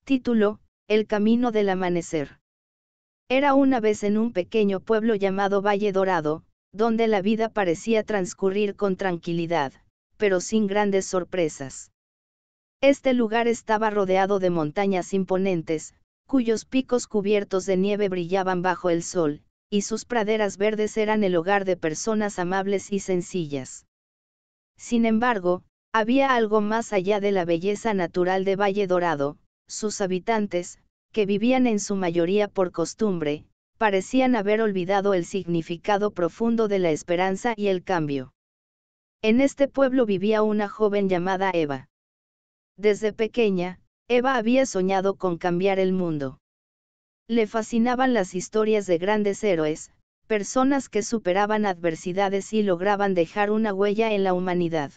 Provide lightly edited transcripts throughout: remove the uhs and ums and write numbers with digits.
Título: El camino del amanecer. Era una vez en un pequeño pueblo llamado Valle Dorado, donde la vida parecía transcurrir con tranquilidad, pero sin grandes sorpresas. Este lugar estaba rodeado de montañas imponentes, cuyos picos cubiertos de nieve brillaban bajo el sol, y sus praderas verdes eran el hogar de personas amables y sencillas. Sin embargo, había algo más allá de la belleza natural de Valle Dorado. Sus habitantes, que vivían en su mayoría por costumbre, parecían haber olvidado el significado profundo de la esperanza y el cambio. En este pueblo vivía una joven llamada Eva. Desde pequeña, Eva había soñado con cambiar el mundo. Le fascinaban las historias de grandes héroes, personas que superaban adversidades y lograban dejar una huella en la humanidad.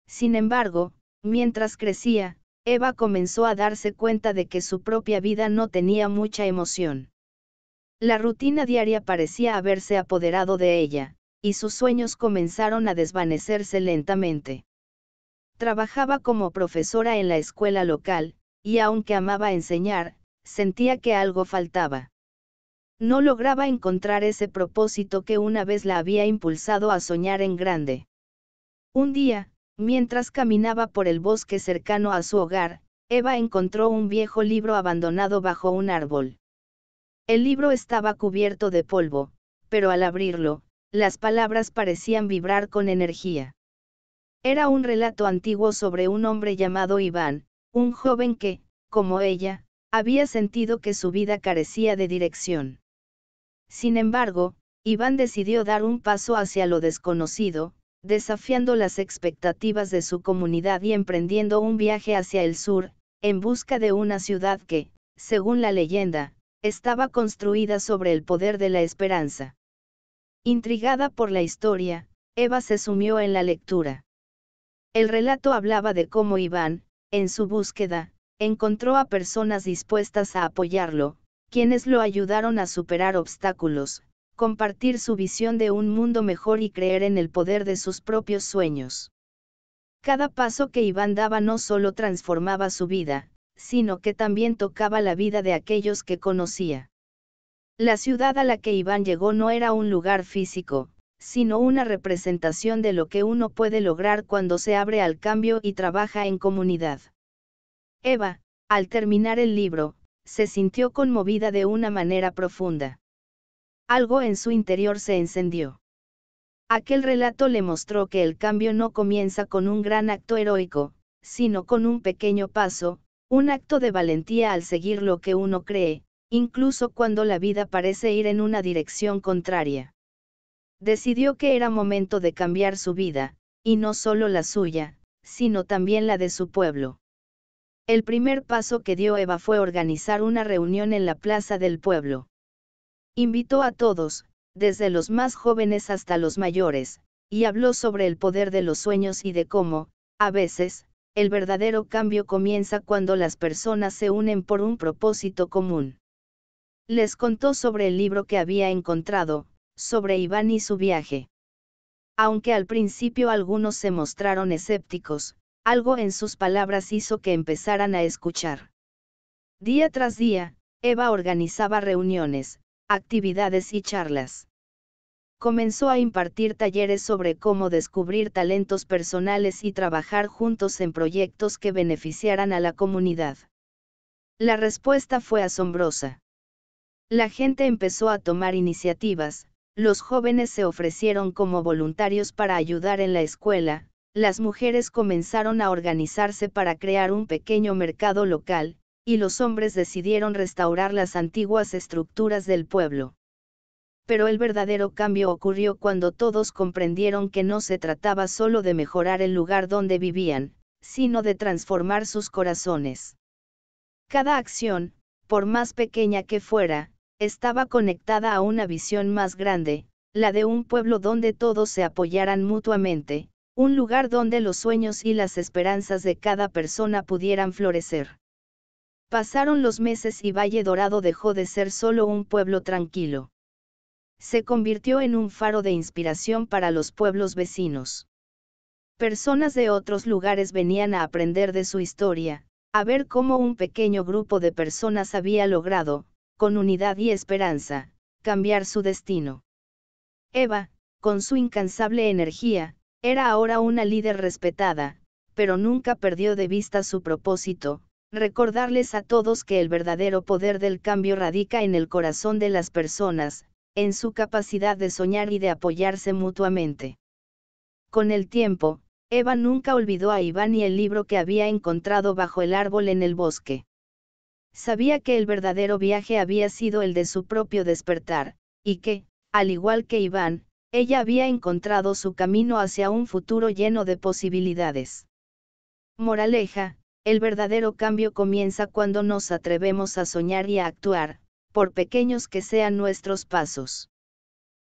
Sin embargo, mientras crecía, Eva comenzó a darse cuenta de que su propia vida no tenía mucha emoción. La rutina diaria parecía haberse apoderado de ella, y sus sueños comenzaron a desvanecerse lentamente. Trabajaba como profesora en la escuela local, y aunque amaba enseñar, sentía que algo faltaba. No lograba encontrar ese propósito que una vez la había impulsado a soñar en grande. Un día, mientras caminaba por el bosque cercano a su hogar, Eva encontró un viejo libro abandonado bajo un árbol. El libro estaba cubierto de polvo, pero al abrirlo, las palabras parecían vibrar con energía. Era un relato antiguo sobre un hombre llamado Iván, un joven que, como ella, había sentido que su vida carecía de dirección. Sin embargo, Iván decidió dar un paso hacia lo desconocido, desafiando las expectativas de su comunidad y emprendiendo un viaje hacia el sur, en busca de una ciudad que, según la leyenda, estaba construida sobre el poder de la esperanza. Intrigada por la historia, Eva se sumió en la lectura. El relato hablaba de cómo Iván, en su búsqueda, encontró a personas dispuestas a apoyarlo, quienes lo ayudaron a superar obstáculos, compartir su visión de un mundo mejor y creer en el poder de sus propios sueños. Cada paso que Iván daba no solo transformaba su vida, sino que también tocaba la vida de aquellos que conocía. La ciudad a la que Iván llegó no era un lugar físico, sino una representación de lo que uno puede lograr cuando se abre al cambio y trabaja en comunidad. Eva, al terminar el libro, se sintió conmovida de una manera profunda. Algo en su interior se encendió. Aquel relato le mostró que el cambio no comienza con un gran acto heroico, sino con un pequeño paso, un acto de valentía al seguir lo que uno cree, incluso cuando la vida parece ir en una dirección contraria. Decidió que era momento de cambiar su vida, y no solo la suya, sino también la de su pueblo. El primer paso que dio Eva fue organizar una reunión en la plaza del pueblo. Invitó a todos, desde los más jóvenes hasta los mayores, y habló sobre el poder de los sueños y de cómo, a veces, el verdadero cambio comienza cuando las personas se unen por un propósito común. Les contó sobre el libro que había encontrado, sobre Iván y su viaje. Aunque al principio algunos se mostraron escépticos, algo en sus palabras hizo que empezaran a escuchar. Día tras día, Eva organizaba reuniones, actividades y charlas. Comenzó a impartir talleres sobre cómo descubrir talentos personales y trabajar juntos en proyectos que beneficiaran a la comunidad. La respuesta fue asombrosa. La gente empezó a tomar iniciativas, los jóvenes se ofrecieron como voluntarios para ayudar en la escuela, las mujeres comenzaron a organizarse para crear un pequeño mercado local, y los hombres decidieron restaurar las antiguas estructuras del pueblo. Pero el verdadero cambio ocurrió cuando todos comprendieron que no se trataba solo de mejorar el lugar donde vivían, sino de transformar sus corazones. Cada acción, por más pequeña que fuera, estaba conectada a una visión más grande, la de un pueblo donde todos se apoyaran mutuamente, un lugar donde los sueños y las esperanzas de cada persona pudieran florecer. Pasaron los meses y Valle Dorado dejó de ser solo un pueblo tranquilo. Se convirtió en un faro de inspiración para los pueblos vecinos. Personas de otros lugares venían a aprender de su historia, a ver cómo un pequeño grupo de personas había logrado, con unidad y esperanza, cambiar su destino. Eva, con su incansable energía, era ahora una líder respetada, pero nunca perdió de vista su propósito: recordarles a todos que el verdadero poder del cambio radica en el corazón de las personas, en su capacidad de soñar y de apoyarse mutuamente. Con el tiempo, Eva nunca olvidó a Iván y el libro que había encontrado bajo el árbol en el bosque. Sabía que el verdadero viaje había sido el de su propio despertar, y que, al igual que Iván, ella había encontrado su camino hacia un futuro lleno de posibilidades. Moraleja: el verdadero cambio comienza cuando nos atrevemos a soñar y a actuar, por pequeños que sean nuestros pasos.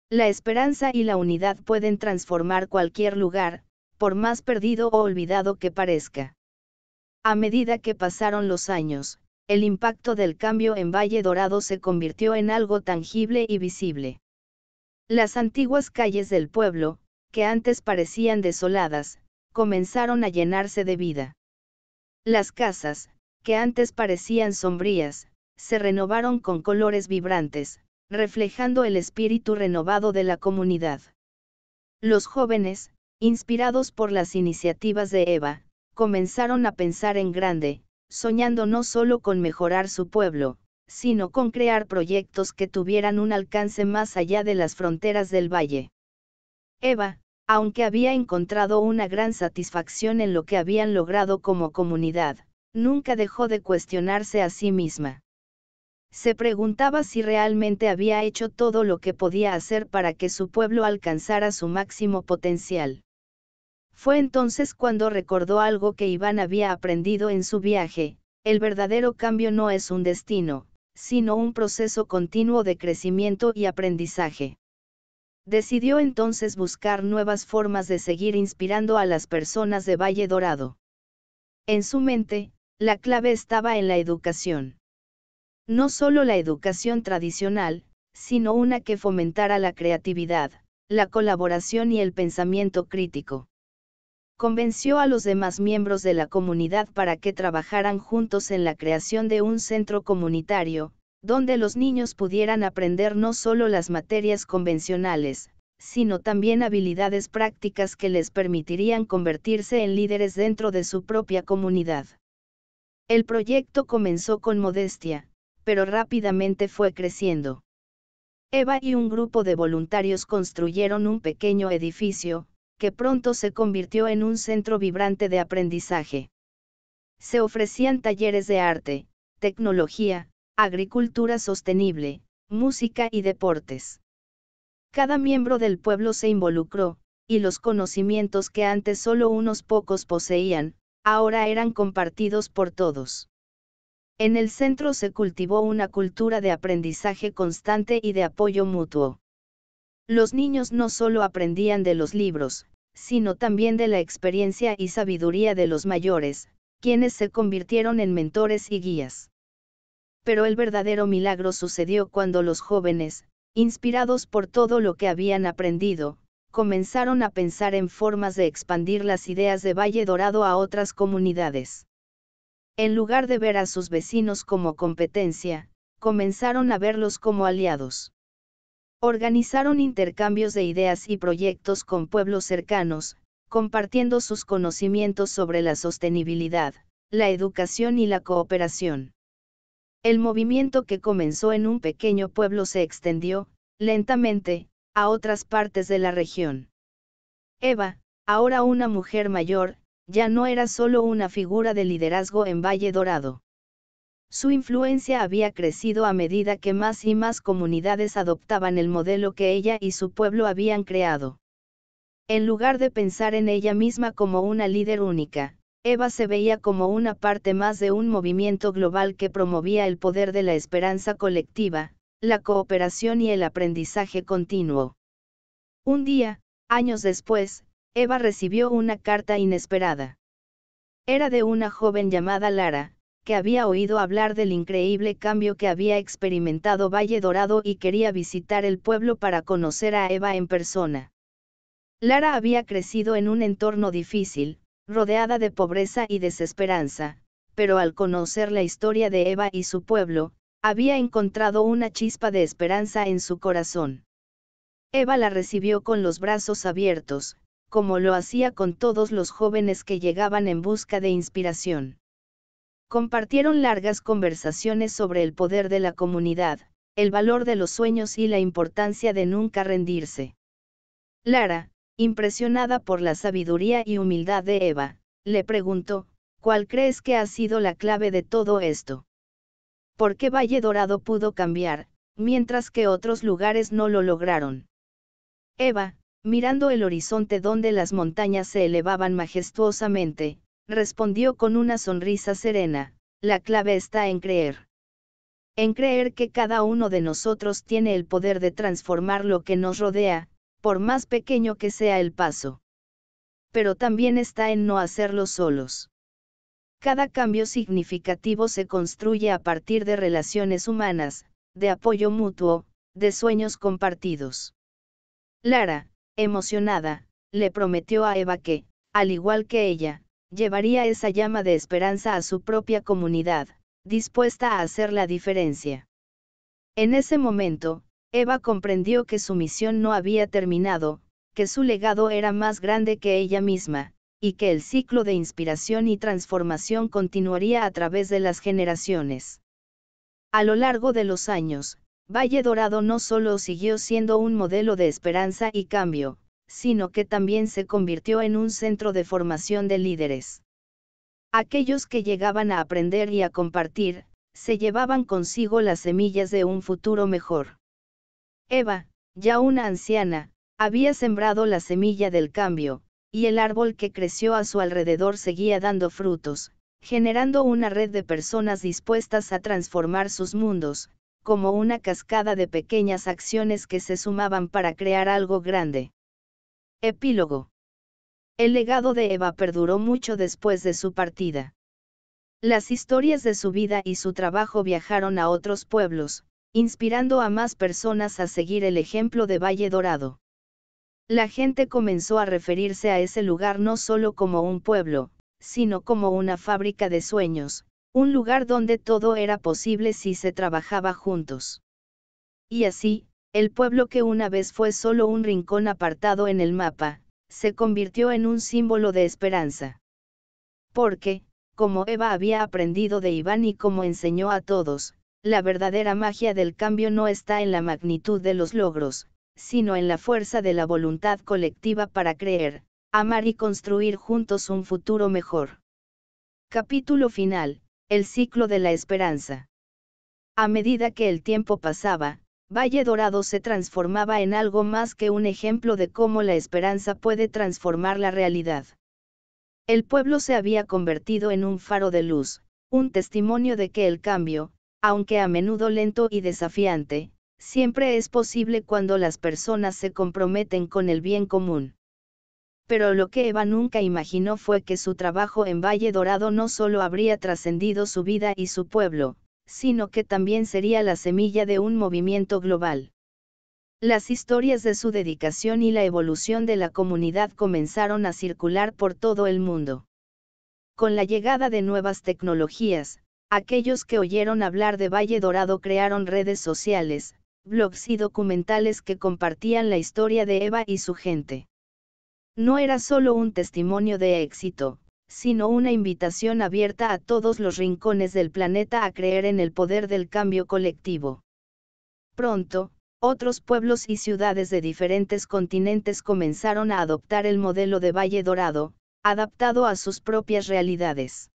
La esperanza y la unidad pueden transformar cualquier lugar, por más perdido o olvidado que parezca. A medida que pasaron los años, el impacto del cambio en Valle Dorado se convirtió en algo tangible y visible. Las antiguas calles del pueblo, que antes parecían desoladas, comenzaron a llenarse de vida. Las casas, que antes parecían sombrías, se renovaron con colores vibrantes, reflejando el espíritu renovado de la comunidad. Los jóvenes, inspirados por las iniciativas de Eva, comenzaron a pensar en grande, soñando no solo con mejorar su pueblo, sino con crear proyectos que tuvieran un alcance más allá de las fronteras del valle. Eva, aunque había encontrado una gran satisfacción en lo que habían logrado como comunidad, nunca dejó de cuestionarse a sí misma. Se preguntaba si realmente había hecho todo lo que podía hacer para que su pueblo alcanzara su máximo potencial. Fue entonces cuando recordó algo que Iván había aprendido en su viaje: el verdadero cambio no es un destino, sino un proceso continuo de crecimiento y aprendizaje. Decidió entonces buscar nuevas formas de seguir inspirando a las personas de Valle Dorado. En su mente, la clave estaba en la educación. No solo la educación tradicional, sino una que fomentara la creatividad, la colaboración y el pensamiento crítico. Convenció a los demás miembros de la comunidad para que trabajaran juntos en la creación de un centro comunitario, donde los niños pudieran aprender no solo las materias convencionales, sino también habilidades prácticas que les permitirían convertirse en líderes dentro de su propia comunidad. El proyecto comenzó con modestia, pero rápidamente fue creciendo. Eva y un grupo de voluntarios construyeron un pequeño edificio, que pronto se convirtió en un centro vibrante de aprendizaje. Se ofrecían talleres de arte, tecnología, agricultura sostenible, música y deportes. Cada miembro del pueblo se involucró, y los conocimientos que antes solo unos pocos poseían, ahora eran compartidos por todos. En el centro se cultivó una cultura de aprendizaje constante y de apoyo mutuo. Los niños no solo aprendían de los libros, sino también de la experiencia y sabiduría de los mayores, quienes se convirtieron en mentores y guías. Pero el verdadero milagro sucedió cuando los jóvenes, inspirados por todo lo que habían aprendido, comenzaron a pensar en formas de expandir las ideas de Valle Dorado a otras comunidades. En lugar de ver a sus vecinos como competencia, comenzaron a verlos como aliados. Organizaron intercambios de ideas y proyectos con pueblos cercanos, compartiendo sus conocimientos sobre la sostenibilidad, la educación y la cooperación. El movimiento, que comenzó en un pequeño pueblo, se extendió, lentamente, a otras partes de la región. Eva, ahora una mujer mayor, ya no era solo una figura de liderazgo en Valle Dorado. Su influencia había crecido a medida que más y más comunidades adoptaban el modelo que ella y su pueblo habían creado. En lugar de pensar en ella misma como una líder única, Eva se veía como una parte más de un movimiento global que promovía el poder de la esperanza colectiva, la cooperación y el aprendizaje continuo. Un día, años después, Eva recibió una carta inesperada. Era de una joven llamada Lara, que había oído hablar del increíble cambio que había experimentado Valle Dorado y quería visitar el pueblo para conocer a Eva en persona. Lara había crecido en un entorno difícil, rodeada de pobreza y desesperanza, pero al conocer la historia de Eva y su pueblo, había encontrado una chispa de esperanza en su corazón. Eva la recibió con los brazos abiertos, como lo hacía con todos los jóvenes que llegaban en busca de inspiración. Compartieron largas conversaciones sobre el poder de la comunidad, el valor de los sueños y la importancia de nunca rendirse. Lara, impresionada por la sabiduría y humildad de Eva, le preguntó, ¿cuál crees que ha sido la clave de todo esto? ¿Por qué Valle Dorado pudo cambiar, mientras que otros lugares no lo lograron? Eva, mirando el horizonte donde las montañas se elevaban majestuosamente, respondió con una sonrisa serena, la clave está en creer. En creer que cada uno de nosotros tiene el poder de transformar lo que nos rodea, por más pequeño que sea el paso. Pero también está en no hacerlo solos. Cada cambio significativo se construye a partir de relaciones humanas, de apoyo mutuo, de sueños compartidos. Lara, emocionada, le prometió a Eva que, al igual que ella, llevaría esa llama de esperanza a su propia comunidad, dispuesta a hacer la diferencia. En ese momento, Eva comprendió que su misión no había terminado, que su legado era más grande que ella misma, y que el ciclo de inspiración y transformación continuaría a través de las generaciones. A lo largo de los años, Valle Dorado no solo siguió siendo un modelo de esperanza y cambio, sino que también se convirtió en un centro de formación de líderes. Aquellos que llegaban a aprender y a compartir, se llevaban consigo las semillas de un futuro mejor. Eva, ya una anciana, había sembrado la semilla del cambio, y el árbol que creció a su alrededor seguía dando frutos, generando una red de personas dispuestas a transformar sus mundos, como una cascada de pequeñas acciones que se sumaban para crear algo grande. Epílogo. El legado de Eva perduró mucho después de su partida. Las historias de su vida y su trabajo viajaron a otros pueblos, inspirando a más personas a seguir el ejemplo de Valle Dorado. La gente comenzó a referirse a ese lugar no solo como un pueblo, sino como una fábrica de sueños, un lugar donde todo era posible si se trabajaba juntos. Y así, el pueblo que una vez fue solo un rincón apartado en el mapa, se convirtió en un símbolo de esperanza. Porque, como Eva había aprendido de Iván y como enseñó a todos, la verdadera magia del cambio no está en la magnitud de los logros, sino en la fuerza de la voluntad colectiva para creer, amar y construir juntos un futuro mejor. Capítulo final, el ciclo de la esperanza. A medida que el tiempo pasaba, Valle Dorado se transformaba en algo más que un ejemplo de cómo la esperanza puede transformar la realidad. El pueblo se había convertido en un faro de luz, un testimonio de que el cambio, aunque a menudo lento y desafiante, siempre es posible cuando las personas se comprometen con el bien común. Pero lo que Eva nunca imaginó fue que su trabajo en Valle Dorado no solo habría trascendido su vida y su pueblo, sino que también sería la semilla de un movimiento global. Las historias de su dedicación y la evolución de la comunidad comenzaron a circular por todo el mundo. Con la llegada de nuevas tecnologías, aquellos que oyeron hablar de Valle Dorado crearon redes sociales, blogs y documentales que compartían la historia de Eva y su gente. No era solo un testimonio de éxito, sino una invitación abierta a todos los rincones del planeta a creer en el poder del cambio colectivo. Pronto, otros pueblos y ciudades de diferentes continentes comenzaron a adoptar el modelo de Valle Dorado, adaptado a sus propias realidades.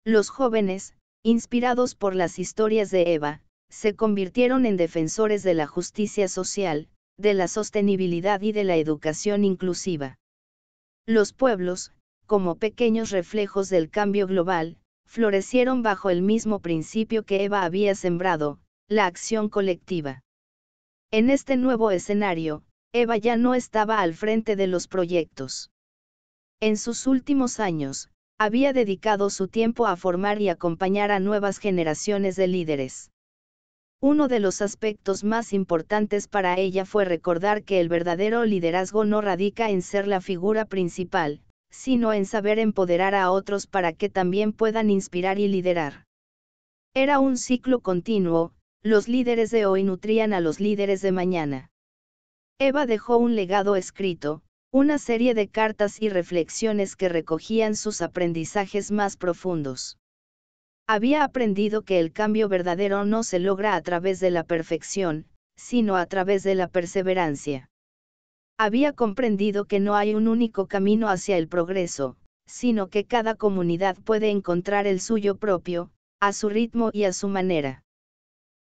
Los jóvenes, inspirados por las historias de Eva, se convirtieron en defensores de la justicia social, de la sostenibilidad y de la educación inclusiva. Los pueblos, como pequeños reflejos del cambio global, florecieron bajo el mismo principio que Eva había sembrado, la acción colectiva. En este nuevo escenario, Eva ya no estaba al frente de los proyectos. En sus últimos años, había dedicado su tiempo a formar y acompañar a nuevas generaciones de líderes. Uno de los aspectos más importantes para ella fue recordar que el verdadero liderazgo no radica en ser la figura principal, sino en saber empoderar a otros para que también puedan inspirar y liderar. Era un ciclo continuo, los líderes de hoy nutrían a los líderes de mañana. Eva dejó un legado escrito, una serie de cartas y reflexiones que recogían sus aprendizajes más profundos. Había aprendido que el cambio verdadero no se logra a través de la perfección, sino a través de la perseverancia. Había comprendido que no hay un único camino hacia el progreso, sino que cada comunidad puede encontrar el suyo propio, a su ritmo y a su manera.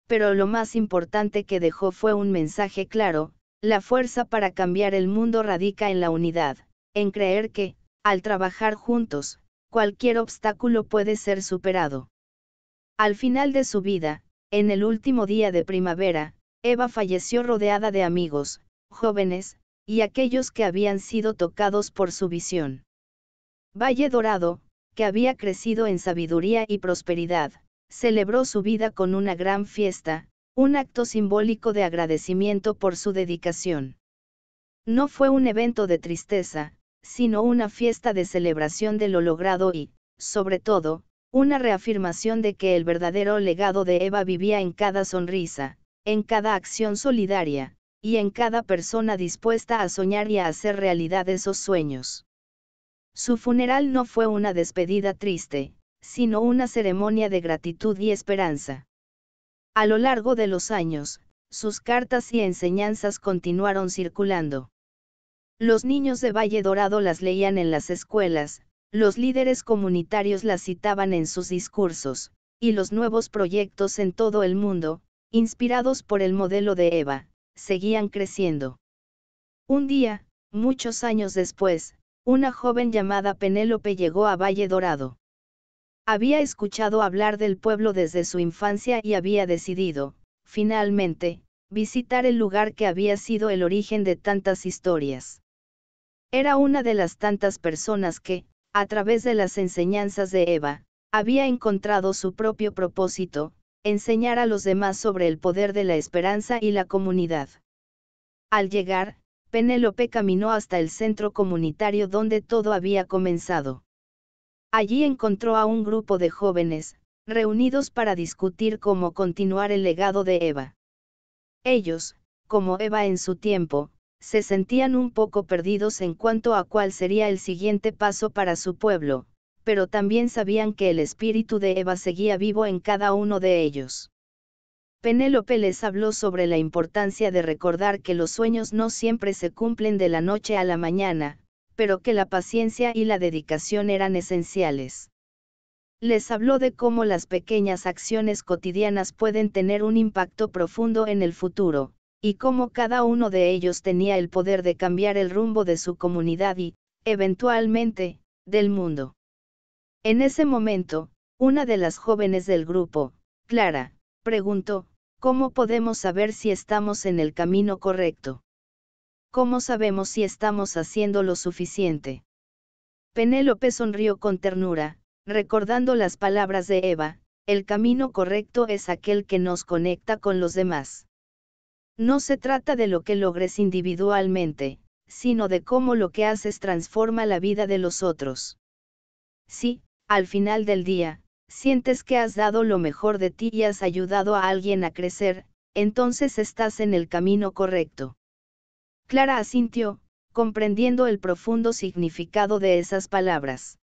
Pero lo más importante que dejó fue un mensaje claro: la fuerza para cambiar el mundo radica en la unidad, en creer que, al trabajar juntos, cualquier obstáculo puede ser superado. Al final de su vida, en el último día de primavera, Eva falleció rodeada de amigos, jóvenes, y aquellos que habían sido tocados por su visión. Valle Dorado, que había crecido en sabiduría y prosperidad, celebró su vida con una gran fiesta, un acto simbólico de agradecimiento por su dedicación. No fue un evento de tristeza, sino una fiesta de celebración de lo logrado y, sobre todo, una reafirmación de que el verdadero legado de Eva vivía en cada sonrisa, en cada acción solidaria, y en cada persona dispuesta a soñar y a hacer realidad esos sueños. Su funeral no fue una despedida triste, sino una ceremonia de gratitud y esperanza. A lo largo de los años, sus cartas y enseñanzas continuaron circulando. Los niños de Valle Dorado las leían en las escuelas, los líderes comunitarios las citaban en sus discursos, y los nuevos proyectos en todo el mundo, inspirados por el modelo de Eva, seguían creciendo. Un día, muchos años después, una joven llamada Penélope llegó a Valle Dorado. Había escuchado hablar del pueblo desde su infancia y había decidido, finalmente, visitar el lugar que había sido el origen de tantas historias. Era una de las tantas personas que, a través de las enseñanzas de Eva, había encontrado su propio propósito: enseñar a los demás sobre el poder de la esperanza y la comunidad. Al llegar, Penélope caminó hasta el centro comunitario donde todo había comenzado. Allí encontró a un grupo de jóvenes, reunidos para discutir cómo continuar el legado de Eva. Ellos, como Eva en su tiempo, se sentían un poco perdidos en cuanto a cuál sería el siguiente paso para su pueblo, pero también sabían que el espíritu de Eva seguía vivo en cada uno de ellos. Penélope les habló sobre la importancia de recordar que los sueños no siempre se cumplen de la noche a la mañana, pero que la paciencia y la dedicación eran esenciales. Les habló de cómo las pequeñas acciones cotidianas pueden tener un impacto profundo en el futuro, y cómo cada uno de ellos tenía el poder de cambiar el rumbo de su comunidad y, eventualmente, del mundo. En ese momento, una de las jóvenes del grupo, Clara, preguntó: ¿cómo podemos saber si estamos en el camino correcto? ¿Cómo sabemos si estamos haciendo lo suficiente? Penélope sonrió con ternura, recordando las palabras de Eva: el camino correcto es aquel que nos conecta con los demás. No se trata de lo que logres individualmente, sino de cómo lo que haces transforma la vida de los otros. Si, al final del día, sientes que has dado lo mejor de ti y has ayudado a alguien a crecer, entonces estás en el camino correcto. Clara asintió, comprendiendo el profundo significado de esas palabras.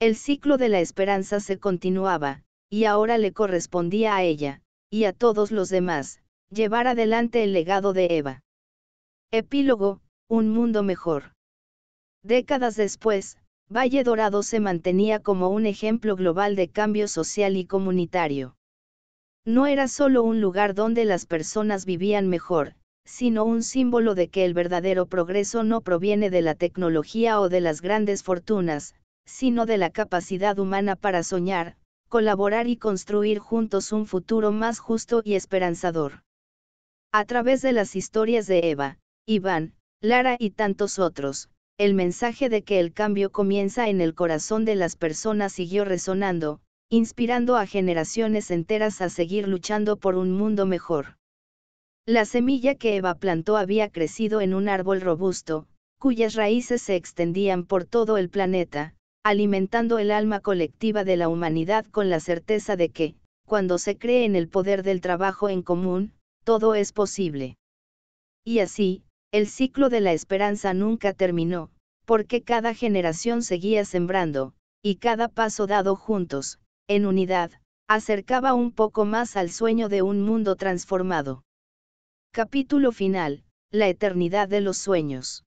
El ciclo de la esperanza se continuaba, y ahora le correspondía a ella, y a todos los demás, llevar adelante el legado de Eva. Epílogo: un mundo mejor. Décadas después, Valle Dorado se mantenía como un ejemplo global de cambio social y comunitario. No era solo un lugar donde las personas vivían mejor, sino un símbolo de que el verdadero progreso no proviene de la tecnología o de las grandes fortunas, sino de la capacidad humana para soñar, colaborar y construir juntos un futuro más justo y esperanzador. A través de las historias de Eva, Iván, Lara y tantos otros, el mensaje de que el cambio comienza en el corazón de las personas siguió resonando, inspirando a generaciones enteras a seguir luchando por un mundo mejor. La semilla que Eva plantó había crecido en un árbol robusto, cuyas raíces se extendían por todo el planeta, alimentando el alma colectiva de la humanidad con la certeza de que, cuando se cree en el poder del trabajo en común, todo es posible. Y así, el ciclo de la esperanza nunca terminó, porque cada generación seguía sembrando, y cada paso dado juntos, en unidad, acercaba un poco más al sueño de un mundo transformado. Capítulo final, la eternidad de los sueños.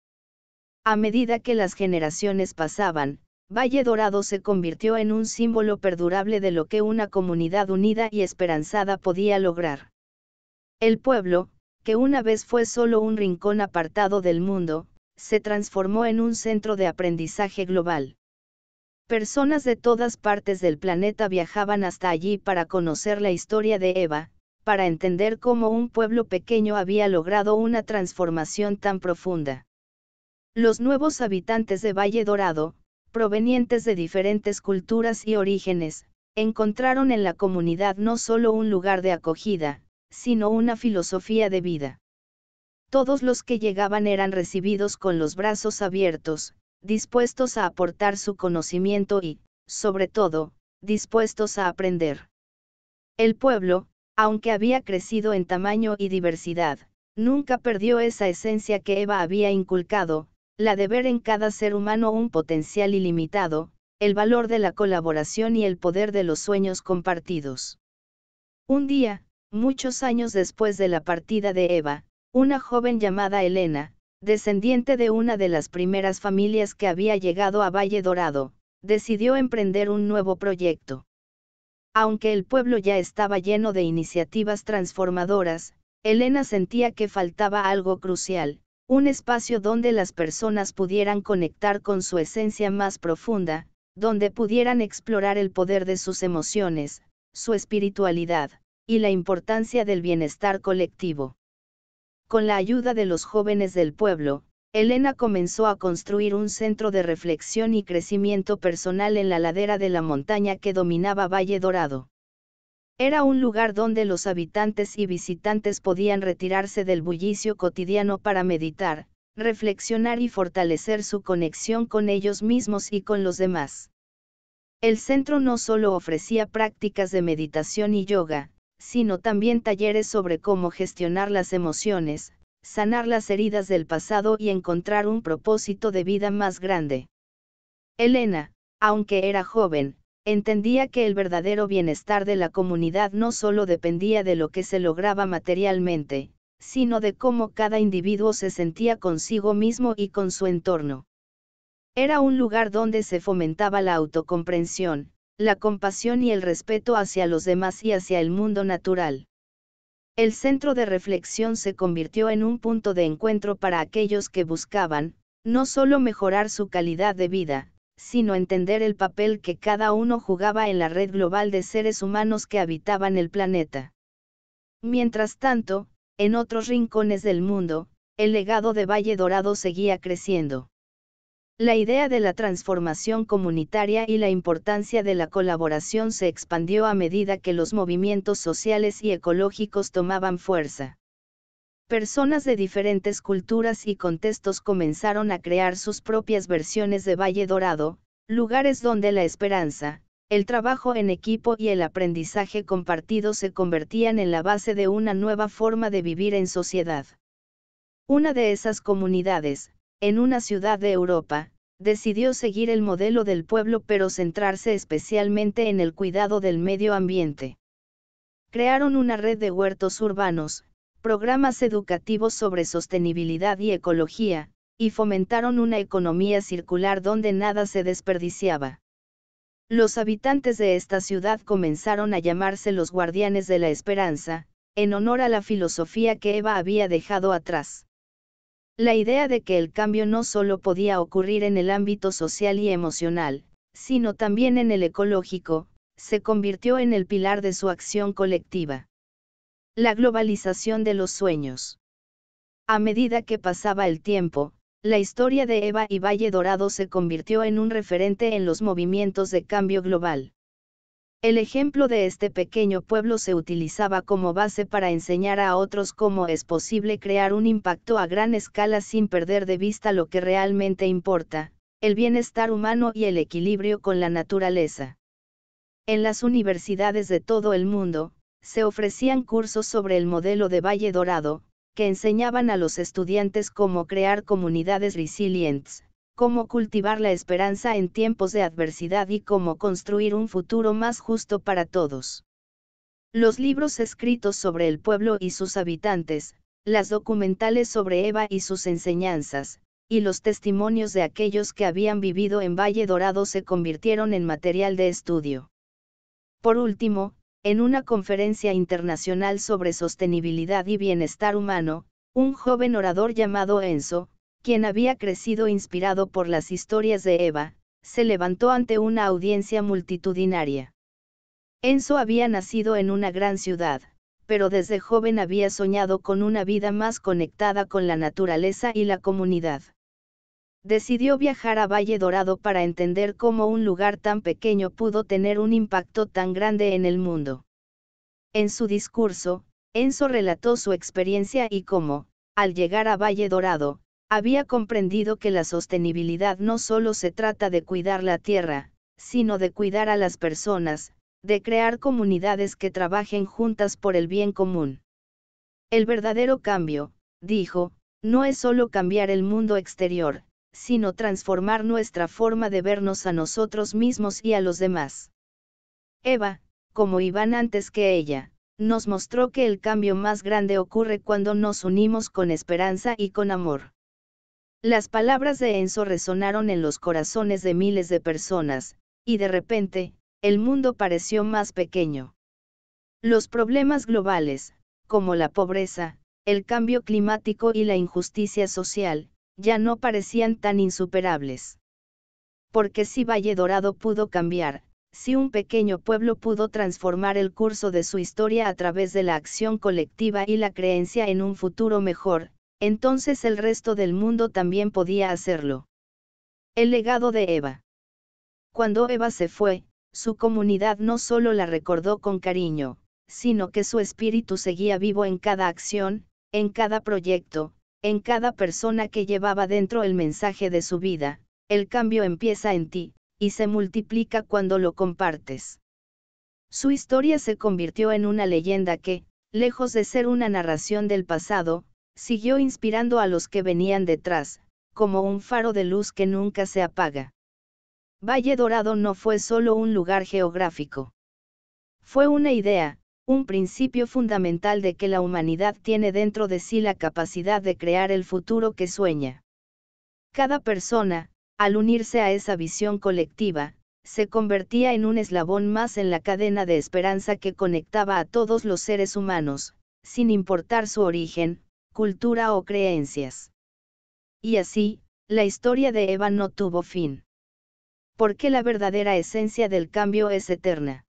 A medida que las generaciones pasaban, Valle Dorado se convirtió en un símbolo perdurable de lo que una comunidad unida y esperanzada podía lograr. El pueblo, que una vez fue solo un rincón apartado del mundo, se transformó en un centro de aprendizaje global. Personas de todas partes del planeta viajaban hasta allí para conocer la historia de Eva, para entender cómo un pueblo pequeño había logrado una transformación tan profunda. Los nuevos habitantes de Valle Dorado, provenientes de diferentes culturas y orígenes, encontraron en la comunidad no solo un lugar de acogida, sino una filosofía de vida. Todos los que llegaban eran recibidos con los brazos abiertos, dispuestos a aportar su conocimiento y, sobre todo, dispuestos a aprender. El pueblo, aunque había crecido en tamaño y diversidad, nunca perdió esa esencia que Eva había inculcado, la de ver en cada ser humano un potencial ilimitado, el valor de la colaboración y el poder de los sueños compartidos. Un día, muchos años después de la partida de Eva, una joven llamada Elena, descendiente de una de las primeras familias que había llegado a Valle Dorado, decidió emprender un nuevo proyecto. Aunque el pueblo ya estaba lleno de iniciativas transformadoras, Elena sentía que faltaba algo crucial, un espacio donde las personas pudieran conectar con su esencia más profunda, donde pudieran explorar el poder de sus emociones, su espiritualidad, y la importancia del bienestar colectivo. Con la ayuda de los jóvenes del pueblo, Elena comenzó a construir un centro de reflexión y crecimiento personal en la ladera de la montaña que dominaba Valle Dorado. Era un lugar donde los habitantes y visitantes podían retirarse del bullicio cotidiano para meditar, reflexionar y fortalecer su conexión con ellos mismos y con los demás. El centro no solo ofrecía prácticas de meditación y yoga, sino también talleres sobre cómo gestionar las emociones, sanar las heridas del pasado y encontrar un propósito de vida más grande. Elena, aunque era joven, entendía que el verdadero bienestar de la comunidad no solo dependía de lo que se lograba materialmente, sino de cómo cada individuo se sentía consigo mismo y con su entorno. Era un lugar donde se fomentaba la autocomprensión, la compasión y el respeto hacia los demás y hacia el mundo natural. El centro de reflexión se convirtió en un punto de encuentro para aquellos que buscaban, no solo mejorar su calidad de vida, sino entender el papel que cada uno jugaba en la red global de seres humanos que habitaban el planeta. Mientras tanto, en otros rincones del mundo, el legado de Valle Dorado seguía creciendo. La idea de la transformación comunitaria y la importancia de la colaboración se expandió a medida que los movimientos sociales y ecológicos tomaban fuerza. Personas de diferentes culturas y contextos comenzaron a crear sus propias versiones de Valle Dorado, lugares donde la esperanza, el trabajo en equipo y el aprendizaje compartido se convertían en la base de una nueva forma de vivir en sociedad. Una de esas comunidades, en una ciudad de Europa, decidió seguir el modelo del pueblo pero centrarse especialmente en el cuidado del medio ambiente. Crearon una red de huertos urbanos, programas educativos sobre sostenibilidad y ecología, y fomentaron una economía circular donde nada se desperdiciaba. Los habitantes de esta ciudad comenzaron a llamarse los guardianes de la esperanza, en honor a la filosofía que Eva había dejado atrás. La idea de que el cambio no solo podía ocurrir en el ámbito social y emocional, sino también en el ecológico, se convirtió en el pilar de su acción colectiva. La globalización de los sueños. A medida que pasaba el tiempo, la historia de Eva y Valle Dorado se convirtió en un referente en los movimientos de cambio global. El ejemplo de este pequeño pueblo se utilizaba como base para enseñar a otros cómo es posible crear un impacto a gran escala sin perder de vista lo que realmente importa, el bienestar humano y el equilibrio con la naturaleza. En las universidades de todo el mundo, se ofrecían cursos sobre el modelo de Valle Dorado, que enseñaban a los estudiantes cómo crear comunidades resilientes, cómo cultivar la esperanza en tiempos de adversidad y cómo construir un futuro más justo para todos. Los libros escritos sobre el pueblo y sus habitantes, las documentales sobre Eva y sus enseñanzas, y los testimonios de aquellos que habían vivido en Valle Dorado se convirtieron en material de estudio. Por último, en una conferencia internacional sobre sostenibilidad y bienestar humano, un joven orador llamado Enzo, quien había crecido inspirado por las historias de Eva, se levantó ante una audiencia multitudinaria. Enzo había nacido en una gran ciudad, pero desde joven había soñado con una vida más conectada con la naturaleza y la comunidad. Decidió viajar a Valle Dorado para entender cómo un lugar tan pequeño pudo tener un impacto tan grande en el mundo. En su discurso, Enzo relató su experiencia y cómo, al llegar a Valle Dorado, había comprendido que la sostenibilidad no solo se trata de cuidar la tierra, sino de cuidar a las personas, de crear comunidades que trabajen juntas por el bien común. El verdadero cambio, dijo, no es solo cambiar el mundo exterior, sino transformar nuestra forma de vernos a nosotros mismos y a los demás. Eva, como Iván antes que ella, nos mostró que el cambio más grande ocurre cuando nos unimos con esperanza y con amor. Las palabras de Enzo resonaron en los corazones de miles de personas, y de repente, el mundo pareció más pequeño. Los problemas globales, como la pobreza, el cambio climático y la injusticia social, ya no parecían tan insuperables. Porque si Valle Dorado pudo cambiar, si un pequeño pueblo pudo transformar el curso de su historia a través de la acción colectiva y la creencia en un futuro mejor, entonces el resto del mundo también podía hacerlo. El legado de Eva. Cuando Eva se fue, su comunidad no solo la recordó con cariño, sino que su espíritu seguía vivo en cada acción, en cada proyecto, en cada persona que llevaba dentro el mensaje de su vida. El cambio empieza en ti, y se multiplica cuando lo compartes. Su historia se convirtió en una leyenda que, lejos de ser una narración del pasado, siguió inspirando a los que venían detrás, como un faro de luz que nunca se apaga. Valle Dorado no fue solo un lugar geográfico. Fue una idea, un principio fundamental de que la humanidad tiene dentro de sí la capacidad de crear el futuro que sueña. Cada persona, al unirse a esa visión colectiva, se convertía en un eslabón más en la cadena de esperanza que conectaba a todos los seres humanos, sin importar su origen, cultura o creencias. Y así, la historia de Eva no tuvo fin. Porque la verdadera esencia del cambio es eterna.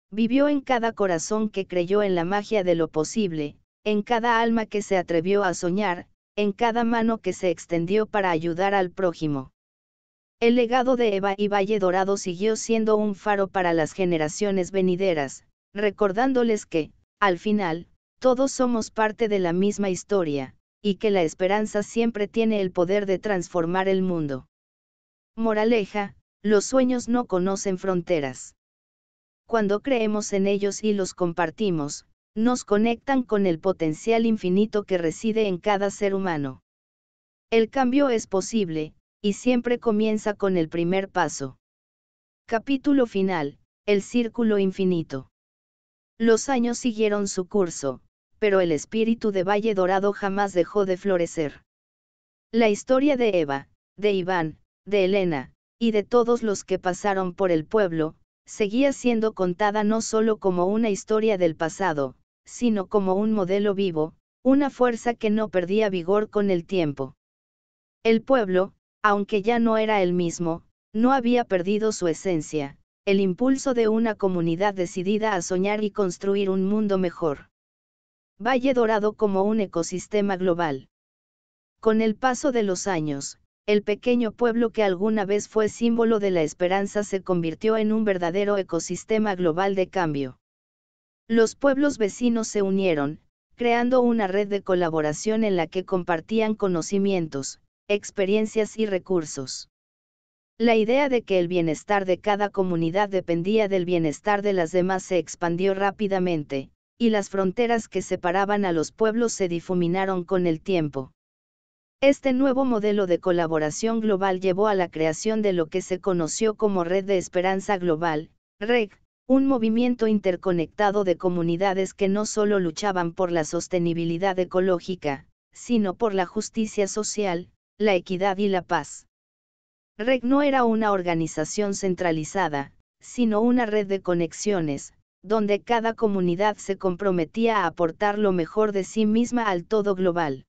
Vivió en cada corazón que creyó en la magia de lo posible, en cada alma que se atrevió a soñar, en cada mano que se extendió para ayudar al prójimo. El legado de Eva y Valle Dorado siguió siendo un faro para las generaciones venideras, recordándoles que, al final, todos somos parte de la misma historia, y que la esperanza siempre tiene el poder de transformar el mundo. Moraleja, los sueños no conocen fronteras. Cuando creemos en ellos y los compartimos, nos conectan con el potencial infinito que reside en cada ser humano. El cambio es posible, y siempre comienza con el primer paso. Capítulo final, el círculo infinito. Los años siguieron su curso, pero el espíritu de Valle Dorado jamás dejó de florecer. La historia de Eva, de Iván, de Elena, y de todos los que pasaron por el pueblo, seguía siendo contada no solo como una historia del pasado, sino como un modelo vivo, una fuerza que no perdía vigor con el tiempo. El pueblo, aunque ya no era el mismo, no había perdido su esencia, el impulso de una comunidad decidida a soñar y construir un mundo mejor. Valle Dorado como un ecosistema global. Con el paso de los años, el pequeño pueblo que alguna vez fue símbolo de la esperanza se convirtió en un verdadero ecosistema global de cambio. Los pueblos vecinos se unieron, creando una red de colaboración en la que compartían conocimientos, experiencias y recursos. La idea de que el bienestar de cada comunidad dependía del bienestar de las demás se expandió rápidamente, y las fronteras que separaban a los pueblos se difuminaron con el tiempo. Este nuevo modelo de colaboración global llevó a la creación de lo que se conoció como Red de Esperanza Global, REG, un movimiento interconectado de comunidades que no solo luchaban por la sostenibilidad ecológica, sino por la justicia social, la equidad y la paz. REG no era una organización centralizada, sino una red de conexiones, donde cada comunidad se comprometía a aportar lo mejor de sí misma al todo global.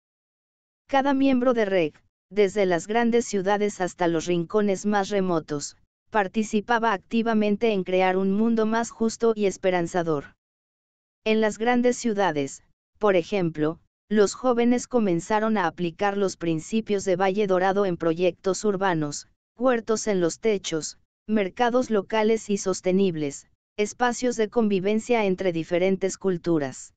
Cada miembro de REG, desde las grandes ciudades hasta los rincones más remotos, participaba activamente en crear un mundo más justo y esperanzador. En las grandes ciudades, por ejemplo, los jóvenes comenzaron a aplicar los principios de Valle Dorado en proyectos urbanos, huertos en los techos, mercados locales y sostenibles, espacios de convivencia entre diferentes culturas.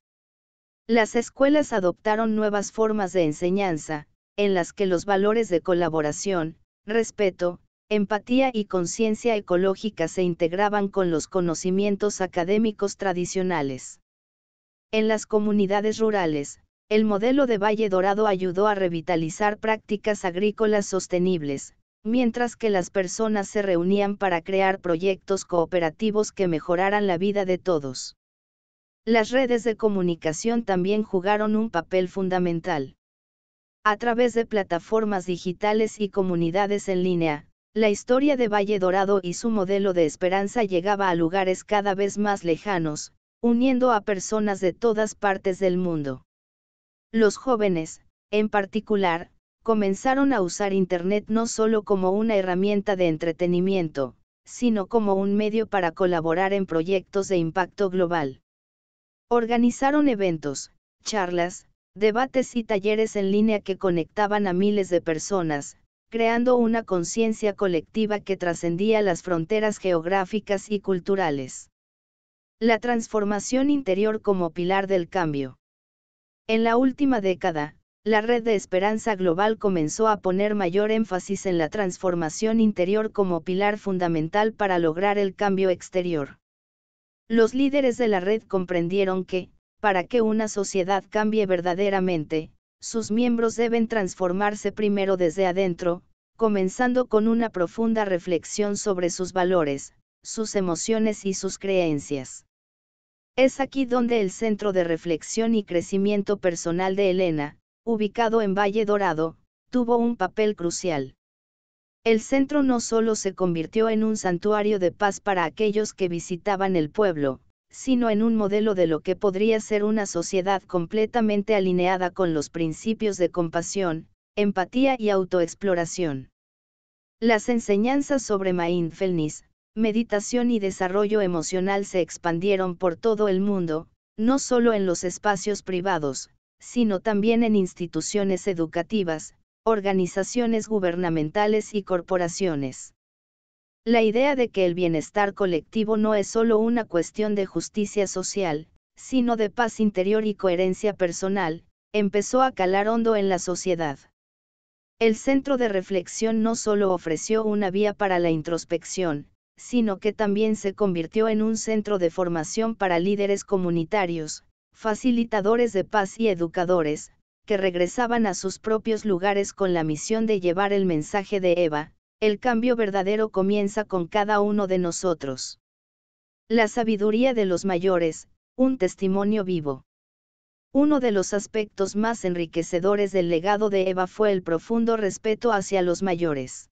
Las escuelas adoptaron nuevas formas de enseñanza, en las que los valores de colaboración, respeto, empatía y conciencia ecológica se integraban con los conocimientos académicos tradicionales. En las comunidades rurales, el modelo de Valle Dorado ayudó a revitalizar prácticas agrícolas sostenibles, mientras que las personas se reunían para crear proyectos cooperativos que mejoraran la vida de todos. Las redes de comunicación también jugaron un papel fundamental. A través de plataformas digitales y comunidades en línea, la historia de Valle Dorado y su modelo de esperanza llegaba a lugares cada vez más lejanos, uniendo a personas de todas partes del mundo. Los jóvenes, en particular, comenzaron a usar Internet no solo como una herramienta de entretenimiento, sino como un medio para colaborar en proyectos de impacto global. Organizaron eventos, charlas, debates y talleres en línea que conectaban a miles de personas, creando una conciencia colectiva que trascendía las fronteras geográficas y culturales. La transformación interior como pilar del cambio. En la última década, la Red de Esperanza Global comenzó a poner mayor énfasis en la transformación interior como pilar fundamental para lograr el cambio exterior. Los líderes de la red comprendieron que, para que una sociedad cambie verdaderamente, sus miembros deben transformarse primero desde adentro, comenzando con una profunda reflexión sobre sus valores, sus emociones y sus creencias. Es aquí donde el Centro de Reflexión y Crecimiento Personal de Elena, ubicado en Valle Dorado, tuvo un papel crucial. El centro no solo se convirtió en un santuario de paz para aquellos que visitaban el pueblo, sino en un modelo de lo que podría ser una sociedad completamente alineada con los principios de compasión, empatía y autoexploración. Las enseñanzas sobre mindfulness, meditación y desarrollo emocional se expandieron por todo el mundo, no solo en los espacios privados, sino también en instituciones educativas, organizaciones gubernamentales y corporaciones. La idea de que el bienestar colectivo no es solo una cuestión de justicia social, sino de paz interior y coherencia personal, empezó a calar hondo en la sociedad. El centro de reflexión no solo ofreció una vía para la introspección, sino que también se convirtió en un centro de formación para líderes comunitarios, facilitadores de paz y educadores, que regresaban a sus propios lugares con la misión de llevar el mensaje de Eva: el cambio verdadero comienza con cada uno de nosotros. La sabiduría de los mayores, un testimonio vivo. Uno de los aspectos más enriquecedores del legado de Eva fue el profundo respeto hacia los mayores.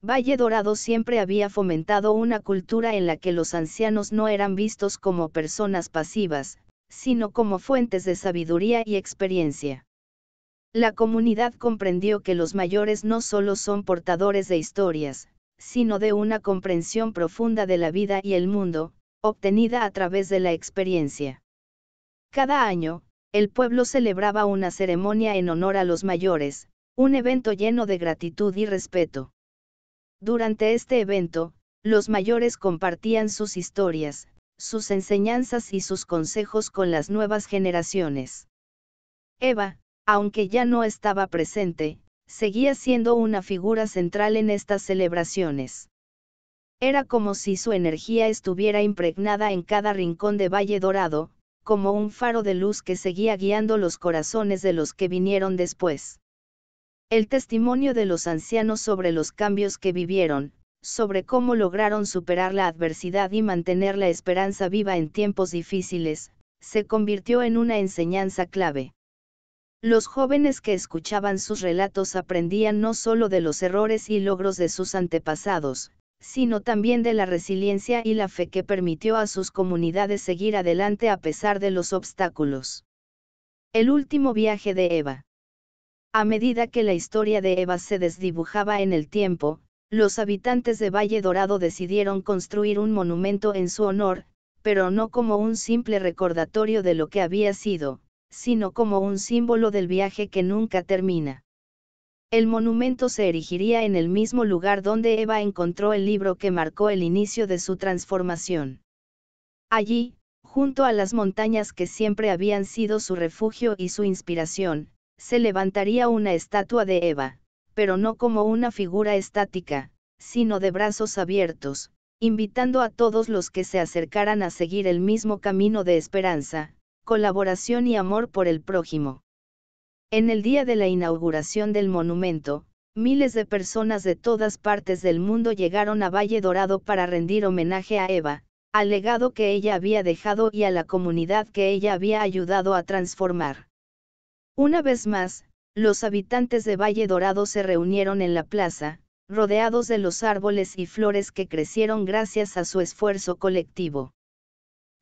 Valle Dorado siempre había fomentado una cultura en la que los ancianos no eran vistos como personas pasivas, sino como fuentes de sabiduría y experiencia. La comunidad comprendió que los mayores no solo son portadores de historias, sino de una comprensión profunda de la vida y el mundo, obtenida a través de la experiencia. Cada año, el pueblo celebraba una ceremonia en honor a los mayores, un evento lleno de gratitud y respeto. Durante este evento, los mayores compartían sus historias, sus enseñanzas y sus consejos con las nuevas generaciones. Eva, aunque ya no estaba presente, seguía siendo una figura central en estas celebraciones. Era como si su energía estuviera impregnada en cada rincón de Valle Dorado, como un faro de luz que seguía guiando los corazones de los que vinieron después. El testimonio de los ancianos sobre los cambios que vivieron, sobre cómo lograron superar la adversidad y mantener la esperanza viva en tiempos difíciles, se convirtió en una enseñanza clave. Los jóvenes que escuchaban sus relatos aprendían no solo de los errores y logros de sus antepasados, sino también de la resiliencia y la fe que permitió a sus comunidades seguir adelante a pesar de los obstáculos. El último viaje de Eva. A medida que la historia de Eva se desdibujaba en el tiempo, los habitantes de Valle Dorado decidieron construir un monumento en su honor, pero no como un simple recordatorio de lo que había sido, sino como un símbolo del viaje que nunca termina. El monumento se erigiría en el mismo lugar donde Eva encontró el libro que marcó el inicio de su transformación. Allí, junto a las montañas que siempre habían sido su refugio y su inspiración, se levantaría una estatua de Eva, pero no como una figura estática, sino de brazos abiertos, invitando a todos los que se acercaran a seguir el mismo camino de esperanza, colaboración y amor por el prójimo. En el día de la inauguración del monumento, miles de personas de todas partes del mundo llegaron a Valle Dorado para rendir homenaje a Eva, al legado que ella había dejado y a la comunidad que ella había ayudado a transformar. Una vez más, los habitantes de Valle Dorado se reunieron en la plaza, rodeados de los árboles y flores que crecieron gracias a su esfuerzo colectivo.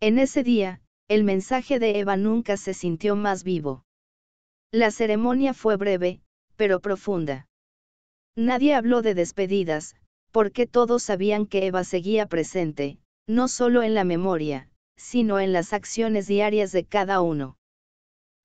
En ese día, el mensaje de Eva nunca se sintió más vivo. La ceremonia fue breve, pero profunda. Nadie habló de despedidas, porque todos sabían que Eva seguía presente, no solo en la memoria, sino en las acciones diarias de cada uno.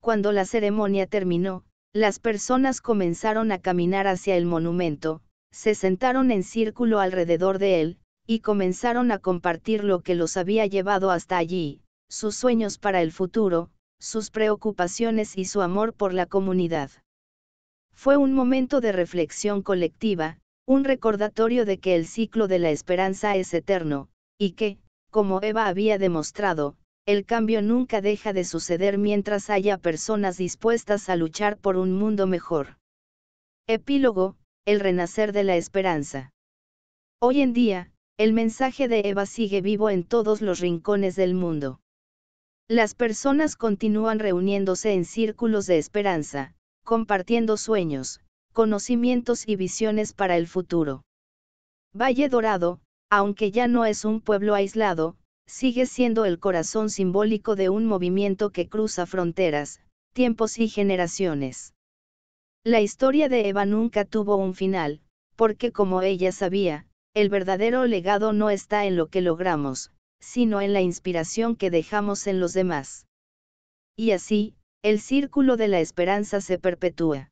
Cuando la ceremonia terminó, las personas comenzaron a caminar hacia el monumento, se sentaron en círculo alrededor de él, y comenzaron a compartir lo que los había llevado hasta allí, sus sueños para el futuro, sus preocupaciones y su amor por la comunidad. Fue un momento de reflexión colectiva, un recordatorio de que el ciclo de la esperanza es eterno, y que, como Eva había demostrado, el cambio nunca deja de suceder mientras haya personas dispuestas a luchar por un mundo mejor. Epílogo, el renacer de la esperanza. Hoy en día, el mensaje de Eva sigue vivo en todos los rincones del mundo. Las personas continúan reuniéndose en círculos de esperanza, compartiendo sueños, conocimientos y visiones para el futuro. Valle Dorado, aunque ya no es un pueblo aislado, sigue siendo el corazón simbólico de un movimiento que cruza fronteras, tiempos y generaciones. La historia de Eva nunca tuvo un final, porque como ella sabía, el verdadero legado no está en lo que logramos, sino en la inspiración que dejamos en los demás. Y así, el círculo de la esperanza se perpetúa.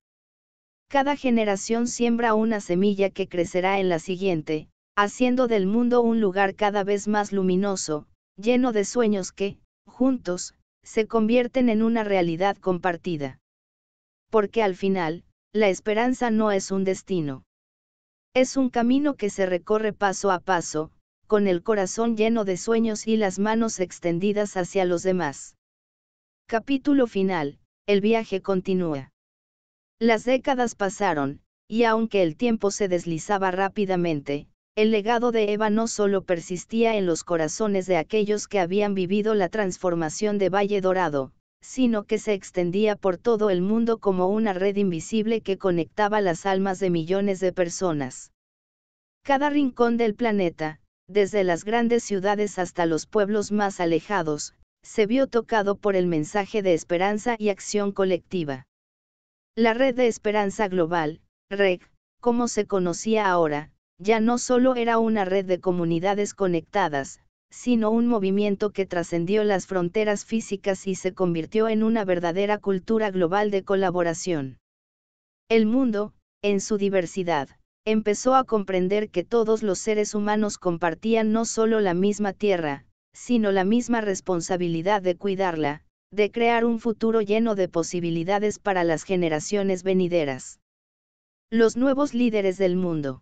Cada generación siembra una semilla que crecerá en la siguiente, haciendo del mundo un lugar cada vez más luminoso, lleno de sueños que, juntos, se convierten en una realidad compartida. Porque al final, la esperanza no es un destino. Es un camino que se recorre paso a paso, con el corazón lleno de sueños y las manos extendidas hacia los demás. Capítulo final, el viaje continúa. Las décadas pasaron, y aunque el tiempo se deslizaba rápidamente, el legado de Eva no solo persistía en los corazones de aquellos que habían vivido la transformación de Valle Dorado, sino que se extendía por todo el mundo como una red invisible que conectaba las almas de millones de personas. Cada rincón del planeta, desde las grandes ciudades hasta los pueblos más alejados, se vio tocado por el mensaje de esperanza y acción colectiva. La Red de Esperanza Global, REG, como se conocía ahora, ya no solo era una red de comunidades conectadas, sino un movimiento que trascendió las fronteras físicas y se convirtió en una verdadera cultura global de colaboración. El mundo, en su diversidad, empezó a comprender que todos los seres humanos compartían no solo la misma tierra, sino la misma responsabilidad de cuidarla, de crear un futuro lleno de posibilidades para las generaciones venideras. Los nuevos líderes del mundo.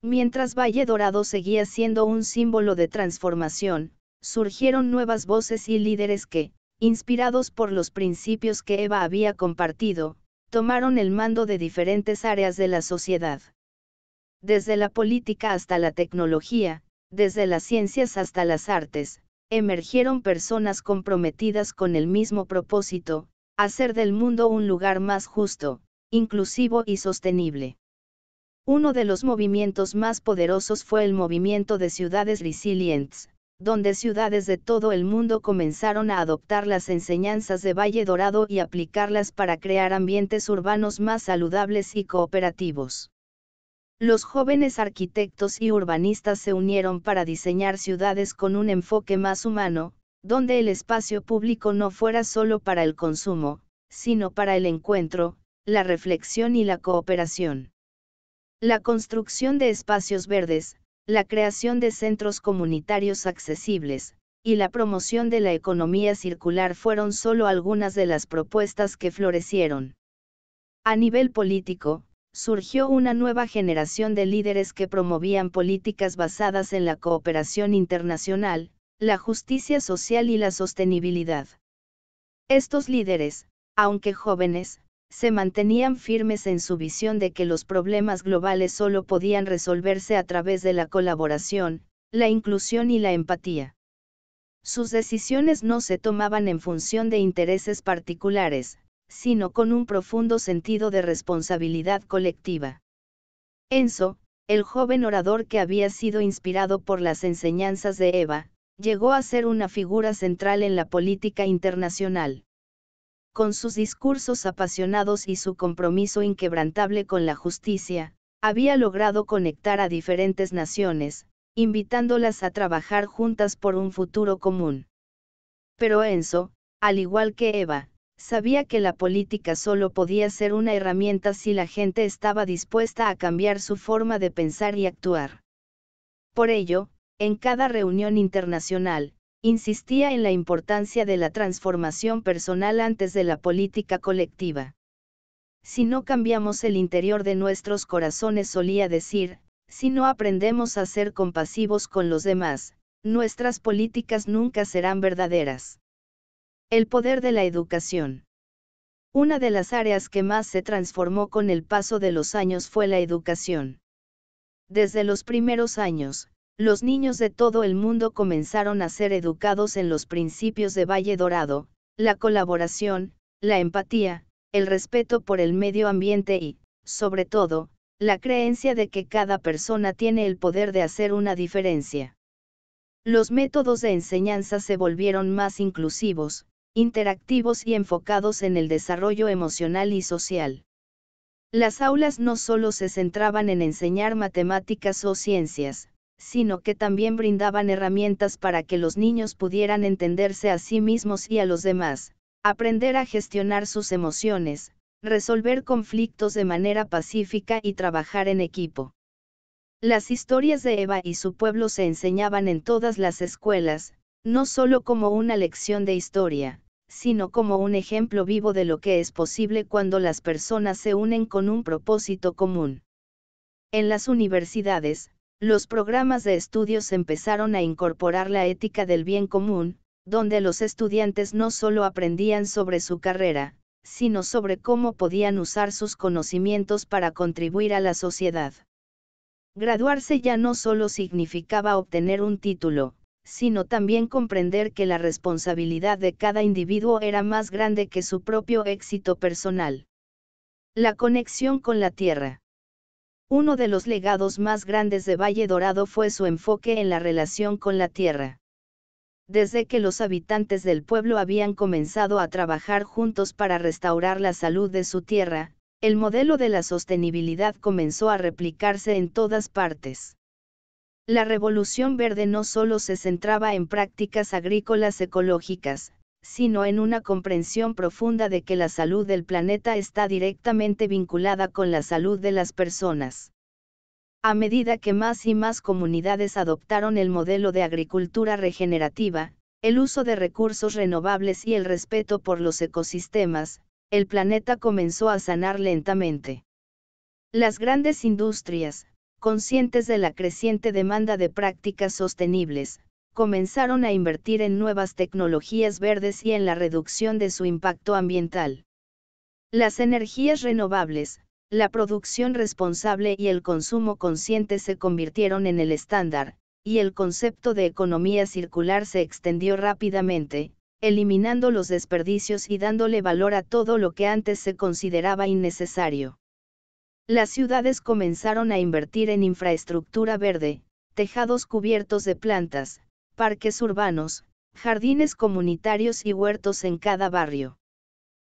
Mientras Valle Dorado seguía siendo un símbolo de transformación, surgieron nuevas voces y líderes que, inspirados por los principios que Eva había compartido, tomaron el mando de diferentes áreas de la sociedad. Desde la política hasta la tecnología, desde las ciencias hasta las artes, emergieron personas comprometidas con el mismo propósito: hacer del mundo un lugar más justo, inclusivo y sostenible. Uno de los movimientos más poderosos fue el movimiento de ciudades resilientes, donde ciudades de todo el mundo comenzaron a adoptar las enseñanzas de Valle Dorado y aplicarlas para crear ambientes urbanos más saludables y cooperativos. Los jóvenes arquitectos y urbanistas se unieron para diseñar ciudades con un enfoque más humano, donde el espacio público no fuera solo para el consumo, sino para el encuentro, la reflexión y la cooperación. La construcción de espacios verdes, la creación de centros comunitarios accesibles, y la promoción de la economía circular fueron solo algunas de las propuestas que florecieron. A nivel político, surgió una nueva generación de líderes que promovían políticas basadas en la cooperación internacional, la justicia social y la sostenibilidad. Estos líderes, aunque jóvenes, se mantenían firmes en su visión de que los problemas globales solo podían resolverse a través de la colaboración, la inclusión y la empatía. Sus decisiones no se tomaban en función de intereses particulares, sino con un profundo sentido de responsabilidad colectiva. Enzo, el joven orador que había sido inspirado por las enseñanzas de Eva, llegó a ser una figura central en la política internacional. Con sus discursos apasionados y su compromiso inquebrantable con la justicia, había logrado conectar a diferentes naciones, invitándolas a trabajar juntas por un futuro común. Pero Enzo, al igual que Eva, sabía que la política solo podía ser una herramienta si la gente estaba dispuesta a cambiar su forma de pensar y actuar. Por ello, en cada reunión internacional, insistía en la importancia de la transformación personal antes de la política colectiva. Si no cambiamos el interior de nuestros corazones, solía decir, si no aprendemos a ser compasivos con los demás, nuestras políticas nunca serán verdaderas. El poder de la educación. Una de las áreas que más se transformó con el paso de los años fue la educación. Desde los primeros años, los niños de todo el mundo comenzaron a ser educados en los principios de Valle Dorado: la colaboración, la empatía, el respeto por el medio ambiente y, sobre todo, la creencia de que cada persona tiene el poder de hacer una diferencia. Los métodos de enseñanza se volvieron más inclusivos, interactivos y enfocados en el desarrollo emocional y social. Las aulas no solo se centraban en enseñar matemáticas o ciencias, sino que también brindaban herramientas para que los niños pudieran entenderse a sí mismos y a los demás, aprender a gestionar sus emociones, resolver conflictos de manera pacífica y trabajar en equipo. Las historias de Eva y su pueblo se enseñaban en todas las escuelas, no solo como una lección de historia, sino como un ejemplo vivo de lo que es posible cuando las personas se unen con un propósito común. En las universidades, los programas de estudios empezaron a incorporar la ética del bien común, donde los estudiantes no solo aprendían sobre su carrera, sino sobre cómo podían usar sus conocimientos para contribuir a la sociedad. Graduarse ya no solo significaba obtener un título, sino también comprender que la responsabilidad de cada individuo era más grande que su propio éxito personal. La conexión con la tierra. Uno de los legados más grandes de Valle Dorado fue su enfoque en la relación con la tierra. Desde que los habitantes del pueblo habían comenzado a trabajar juntos para restaurar la salud de su tierra, el modelo de la sostenibilidad comenzó a replicarse en todas partes. La Revolución Verde no solo se centraba en prácticas agrícolas ecológicas, sino en una comprensión profunda de que la salud del planeta está directamente vinculada con la salud de las personas. A medida que más y más comunidades adoptaron el modelo de agricultura regenerativa, el uso de recursos renovables y el respeto por los ecosistemas, el planeta comenzó a sanar lentamente. Las grandes industrias, conscientes de la creciente demanda de prácticas sostenibles, comenzaron a invertir en nuevas tecnologías verdes y en la reducción de su impacto ambiental. Las energías renovables, la producción responsable y el consumo consciente se convirtieron en el estándar, y el concepto de economía circular se extendió rápidamente, eliminando los desperdicios y dándole valor a todo lo que antes se consideraba innecesario. Las ciudades comenzaron a invertir en infraestructura verde, tejados cubiertos de plantas, parques urbanos, jardines comunitarios y huertos en cada barrio.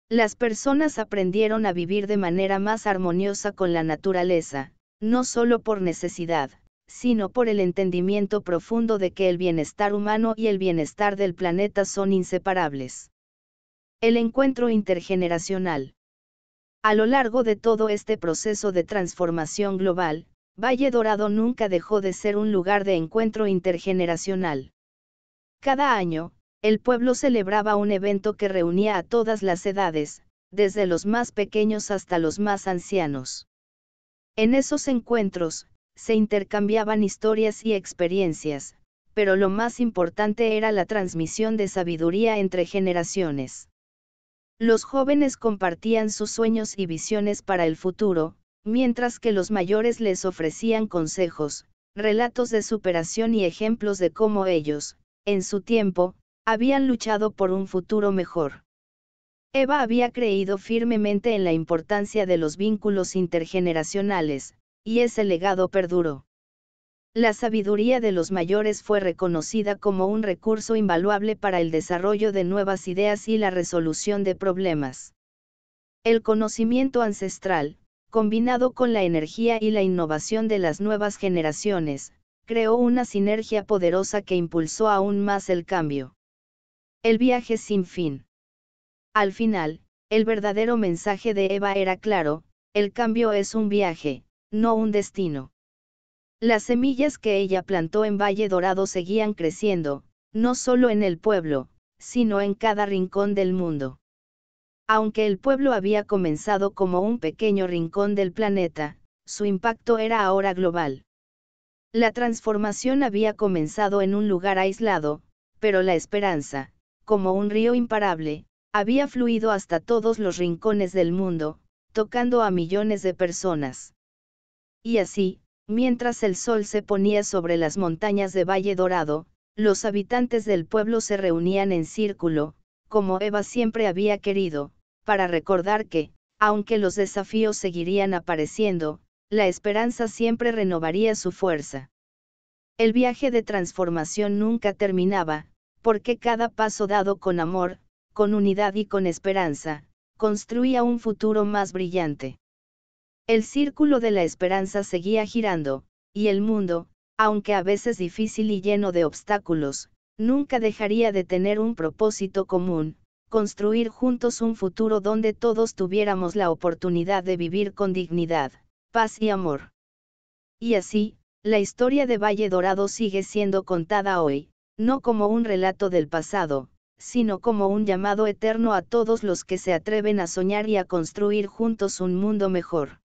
Las personas aprendieron a vivir de manera más armoniosa con la naturaleza, no solo por necesidad, sino por el entendimiento profundo de que el bienestar humano y el bienestar del planeta son inseparables. El encuentro intergeneracional. A lo largo de todo este proceso de transformación global, Valle Dorado nunca dejó de ser un lugar de encuentro intergeneracional. Cada año, el pueblo celebraba un evento que reunía a todas las edades, desde los más pequeños hasta los más ancianos. En esos encuentros, se intercambiaban historias y experiencias, pero lo más importante era la transmisión de sabiduría entre generaciones. Los jóvenes compartían sus sueños y visiones para el futuro, mientras que los mayores les ofrecían consejos, relatos de superación y ejemplos de cómo ellos, en su tiempo, habían luchado por un futuro mejor. Eva había creído firmemente en la importancia de los vínculos intergeneracionales, y ese legado perduró. La sabiduría de los mayores fue reconocida como un recurso invaluable para el desarrollo de nuevas ideas y la resolución de problemas. El conocimiento ancestral, combinado con la energía y la innovación de las nuevas generaciones, creó una sinergia poderosa que impulsó aún más el cambio. El viaje sin fin. Al final, el verdadero mensaje de Eva era claro: el cambio es un viaje, no un destino. Las semillas que ella plantó en Valle Dorado seguían creciendo, no solo en el pueblo, sino en cada rincón del mundo. Aunque el pueblo había comenzado como un pequeño rincón del planeta, su impacto era ahora global. La transformación había comenzado en un lugar aislado, pero la esperanza, como un río imparable, había fluido hasta todos los rincones del mundo, tocando a millones de personas. Y así, mientras el sol se ponía sobre las montañas de Valle Dorado, los habitantes del pueblo se reunían en círculo, como Eva siempre había querido, para recordar que, aunque los desafíos seguirían apareciendo, la esperanza siempre renovaría su fuerza. El viaje de transformación nunca terminaba, porque cada paso dado con amor, con unidad y con esperanza, construía un futuro más brillante. El círculo de la esperanza seguía girando, y el mundo, aunque a veces difícil y lleno de obstáculos, nunca dejaría de tener un propósito común: construir juntos un futuro donde todos tuviéramos la oportunidad de vivir con dignidad, paz y amor. Y así, la historia de Valle Dorado sigue siendo contada hoy, no como un relato del pasado, sino como un llamado eterno a todos los que se atreven a soñar y a construir juntos un mundo mejor.